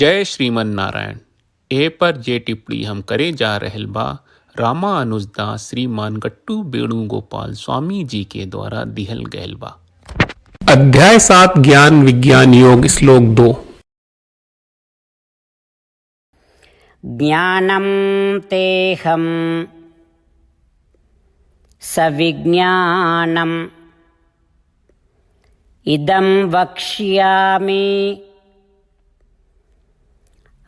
जय श्रीमन नारायण। ए पर जे टिप्पणी हम करे जा रहल बा रामानुजदास श्रीमान गट्टू वेणुगोपाल स्वामी जी के द्वारा दिहल गयल बा। अध्याय 7 ज्ञान विज्ञान योग श्लोक 2। ज्ञानं तेहं सविज्ञानम् इदं वक्ष्यामि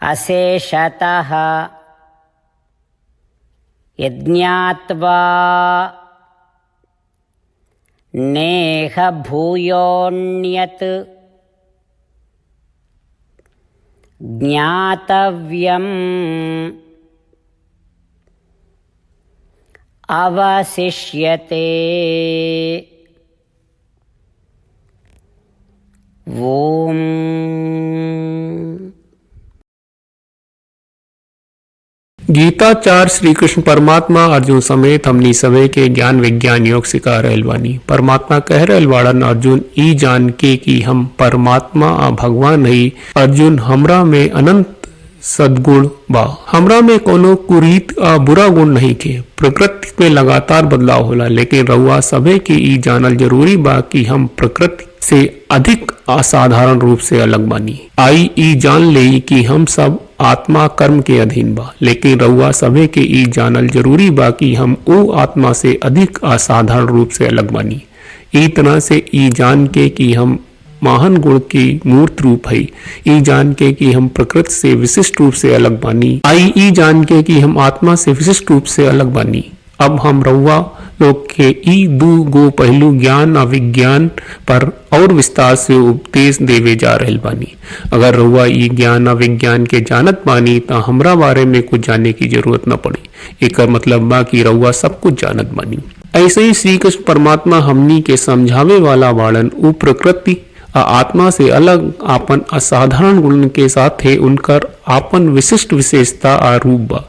अशेषतः यज्ञात्वा नेह भूयोऽन्यत् ज्ञातव्यम् अवशिष्यते। ओम। गीताचार्य श्री कृष्ण परमात्मा अर्जुन समेत हमनी सवे के ज्ञान विज्ञान योग सिखा रहल बानी। परमात्मा कह रहल बाड़न अर्जुन ई जान के कि हम परमात्मा आ भगवान हई। अर्जुन हमरा में अनंत सद्गुण बा, हमरा में कोनो कुरीत आ बुरा गुण नहीं के। प्रकृति में लगातार बदलाव होला, लेकिन रउआ सभे के ई जानल जरूरी बा कि हम प्रकृति से अधिक असाधारण रूप से अलग बानी। आई ई जान ले कि हम सब आत्मा कर्म के अधीन बा, लेकिन रउआ सभे के ई जानल जरूरी बा कि हम ओ आत्मा से अधिक असाधारण रूप से अलग बानी। ई तरह से ई जान के कि हम महान गुण की मूर्त रूप है, ई जान के कि हम प्रकृति से विशिष्ट रूप से अलग बानी। आई ई जान के कि हम आत्मा से विशिष्ट रूप से अलग बानी। अब हम रउआ लोग के ई दू गो पहलू ज्ञान और विज्ञान पर और विस्तार से उपदेश देवे जा रहल बानी। अगर रउआ ई ज्ञान और विज्ञान के जानत बानी तो हमरा बारे में कुछ जाने की जरूरत न पड़ी। एकर मतलब बा कि रउआ सब कुछ जानत बानी। ऐसे ही श्री कृष्ण परमात्मा हमनी के समझावे वाला बाड़न उ प्रकृति आत्मा से अलग आपन असाधारण गुण के साथ है उनकर आपन विशिष्ट विशेषता आ रूप बा।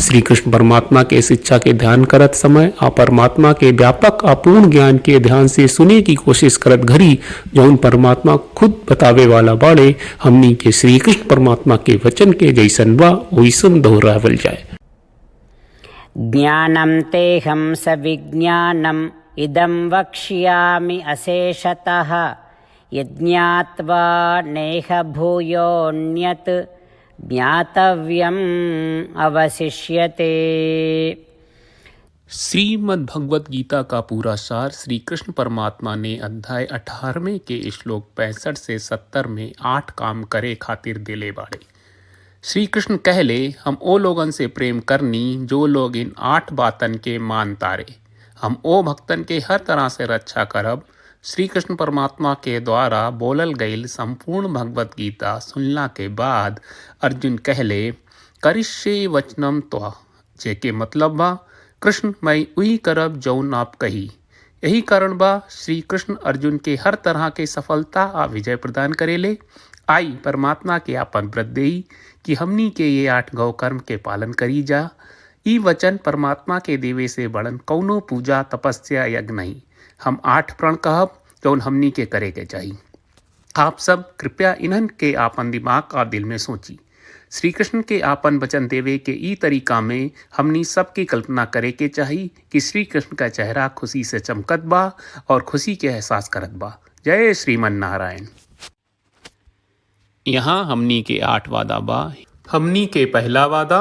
श्री कृष्ण परमात्मा के शिक्षा के ध्यान करत समय आ परमात्मा के व्यापक अपूर्ण ज्ञान के ध्यान से सुने की कोशिश करत घड़ी जौन परमात्मा खुद बतावे वाला बाड़े हमनी के श्री कृष्ण परमात्मा के वचन के जैसन बा वैसन दोहरावल जाए। ज्ञानं तेहं सविज्ञानम् इदं वक्ष्यामि अशेषतः यज्ञात्वा नेह भूयोऽन्यत् ज्ञातव्यम् अवशिष्यते। श्रीमद् भगवत गीता का पूरा सार श्री कृष्ण परमात्मा ने अध्याय 18वें के श्लोक 65 से 70 में 8 काम करे खातिर दिले बाड़े। श्री कृष्ण कहले हम ओ लोगन से प्रेम करनी जो लोग इन 8 बातन के मान तारे। हम ओ भक्तन के हर तरह से रक्षा करब। श्री कृष्ण परमात्मा के द्वारा बोलल गईल संपूर्ण भगवत गीता सुनला के बाद अर्जुन कहले करिष्ये वचनम त्वा, जेके मतलब बा कृष्ण मैं उही करब जौन आप कही। यही कारण बा श्री कृष्ण अर्जुन के हर तरह के सफलता आ विजय प्रदान करेले। आई परमात्मा के आपन व्रत देई कि हमनी के ये 8 गौ कर्म के पालन करी जा। ई वचन परमात्मा के देवे से बड़न कौनो पूजा तपस्या यज्ञ नहीं। हम 8 प्रण कहब जौन हमनी के करे के चाहिए। आप सब कृपया इन्हन के आपन दिमाग और दिल में सोची। श्री कृष्ण के आपन वचन देवे के ई तरीका में हमनी सब की कल्पना करे के चाहिए कि श्री कृष्ण का चेहरा खुशी से चमकत बा और खुशी के एहसास करत बा। जय श्रीमन नारायण। यहाँ हमनी के 8 वादा बा। हमनी के पहला वादा,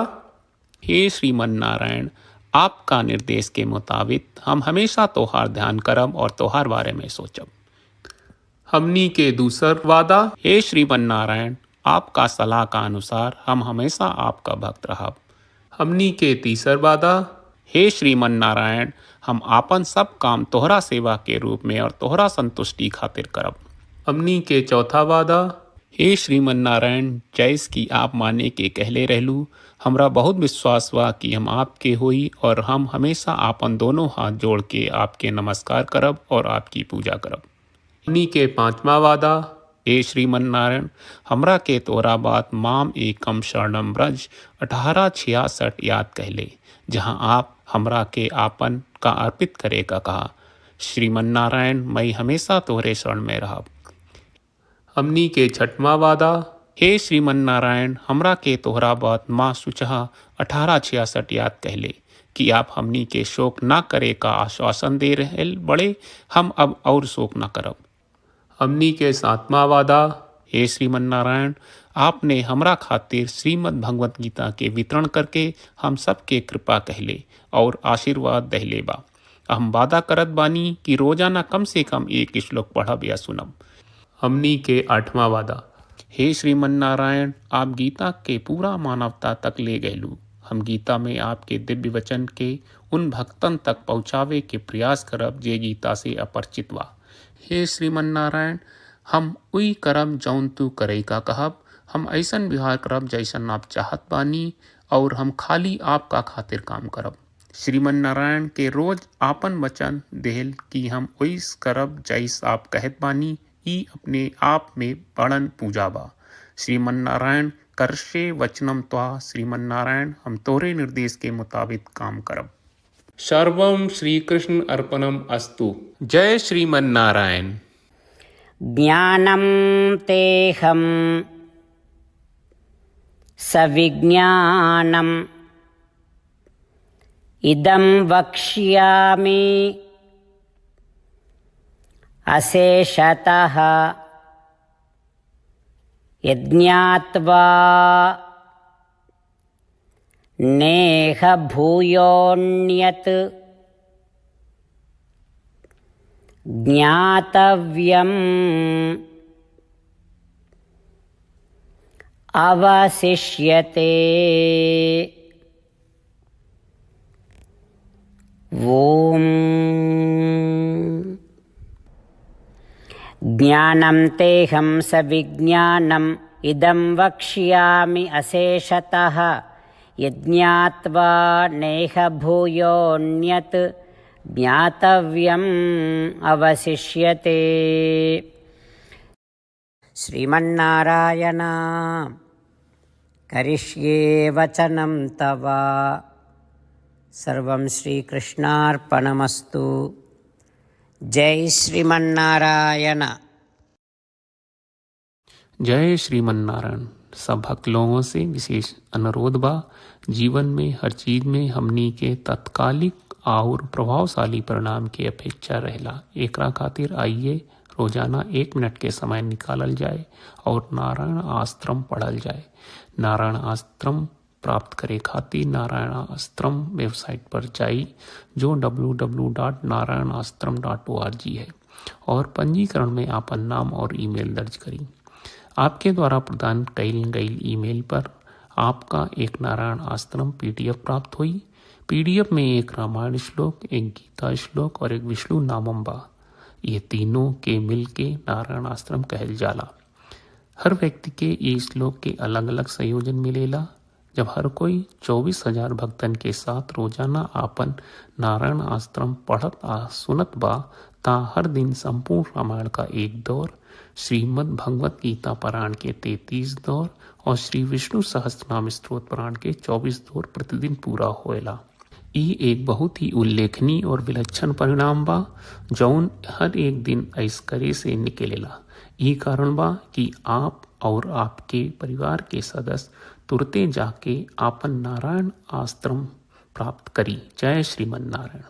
हे श्रीमन नारायण आपका निर्देश के मुताबिक हम हमेशा तोहार ध्यान करब और तोहार बारे में सोचब। हमनी के दूसर वादा, हे श्रीमन नारायण आपका सलाह का अनुसार हम हमेशा आपका भक्त रहब। हमनी के तीसर वादा, हे श्रीमन नारायण हम आपन सब काम तोहरा सेवा के रूप में और तोहरा संतुष्टि खातिर करब। हमनी के चौथा वादा, हे श्रीमन नारायण जैस की आप माने के कहले रहलू हमरा बहुत विश्वास बा कि हम आपके होई और हम हमेशा आपन दोनों हाथ जोड़ के आपके नमस्कार करब और आपकी पूजा करब। हमनी के 5वां वादा, हे श्रीमन नारायण हमरा के तोरा बात माम एकम शरणम ब्रज 1866 याद कहले, जहां आप हमरा के आपन का अर्पित करे का कहा। श्रीमन नारायण मैं हमेशा तोहरे शरण में रहब। हमनी के 6वां वादा, हे श्रीमन नारायण, हमरा के तोहरा बात माँ सुचहा 1866 याद कहले कि आप हमनी के शोक ना करे का आश्वासन दे रहे बड़े, हम अब और शोक ना करब। हमनी के सातवां वादा, हे श्रीमन नारायण, आपने हमरा खातिर श्रीमद् भगवत गीता के वितरण करके हम सबके कृपा कहले और आशीर्वाद दहले बा। हम वादा करत बानी कि रोजाना कम से कम एक श्लोक पढ़ब या सुनब। हमनी के 8वां वादा, हे श्रीमन नारायण, आप गीता के पूरा मानवता तक ले गयलू। हम गीता में आपके दिव्य वचन के उन भक्तन तक पहुँचावे के प्रयास करब जे गीता से अपरिचित बा। हे श्रीमन नारायण, हम उई करब जौन तू करई का कहब। हम ऐसन व्यवहार करब जैसन आप चाहत बानी और हम खाली आपका खातिर काम करब। श्रीमन नारायण के रोज आपन वचन देहल कि हम ओइस करब जैस आप कहत बानी, ई अपने आप में बड़न पूजा बा। श्रीमन नारायण, करशे वचनम त्वा। श्रीमन नारायण, हम तोरे निर्देश के मुताबिक काम करब। सर्वम श्री कृष्ण अर्पणम अस्तु। जय श्रीमन नारायण। ज्ञानं तेहं सविज्ञानम् इदं वक्ष्यामि अशेषतः यज्ञात्वा नेह भूयोऽन्यत् ज्ञातव्यम् अवशिष्यते। ॐ ज्ञानं तेहं सविज्ञानम् इदं वक्ष्यामि अशेषतः यज्ञात्वा नेह भूयोऽन्यत् ज्ञातव्यम् अवशिष्यते। श्रीमन्नारायण, करिष्ये वचनं तव। सर्वं श्रीकृष्णार्पणमस्तु। जय श्रीमन्नारायण। जय श्रीमन नारायण। सब भक्त लोगों से विशेष अनुरोध बा, जीवन में हर चीज में हमनी के तत्कालिक और प्रभावशाली परिणाम की अपेक्षा रहेला। एकरा खातिर आइए रोजाना 1 मिनट के समय निकालल जाए और नारायण आश्रम पढ़ल जाए। नारायण आश्रम प्राप्त करे खातिर नारायण आश्रम वेबसाइट पर जाई, जो www.narayanaashram.org है, और पंजीकरण में आपन नाम और ईमेल दर्ज करी। आपके द्वारा प्रदान कईल गई ईमेल पर आपका एक नारायण आश्रम PDF प्राप्त हुई। PDF में एक रामायण श्लोक, एक गीता श्लोक और एक विष्णु नामम बा। ये तीनों के मिल के नारायण आश्रम कहल जाला। हर व्यक्ति के ये श्लोक के अलग अलग संयोजन मिलेला। जब हर कोई 24,000 भक्तन के साथ रोजाना आपन नारायण आश्रम पढ़त आ सुनत बा, ता हर दिन संपूर्ण रामायण का 1 दौर, श्रीमद् भगवत गीता पारायण के 33 दौर और श्री विष्णु सहस्त्रनाम स्तोत्र पारायण के 24 दौर प्रतिदिन पूरा होएला। ई एक बहुत ही उल्लेखनीय और विलक्षण परिणाम बा, जौन हर एक दिन ऐस करे से निकलेला। ई कारण बा कि आप और आपके परिवार के सदस्य तुरते जाके आपन नारायण आश्रम प्राप्त करी। जय श्रीमन नारायण।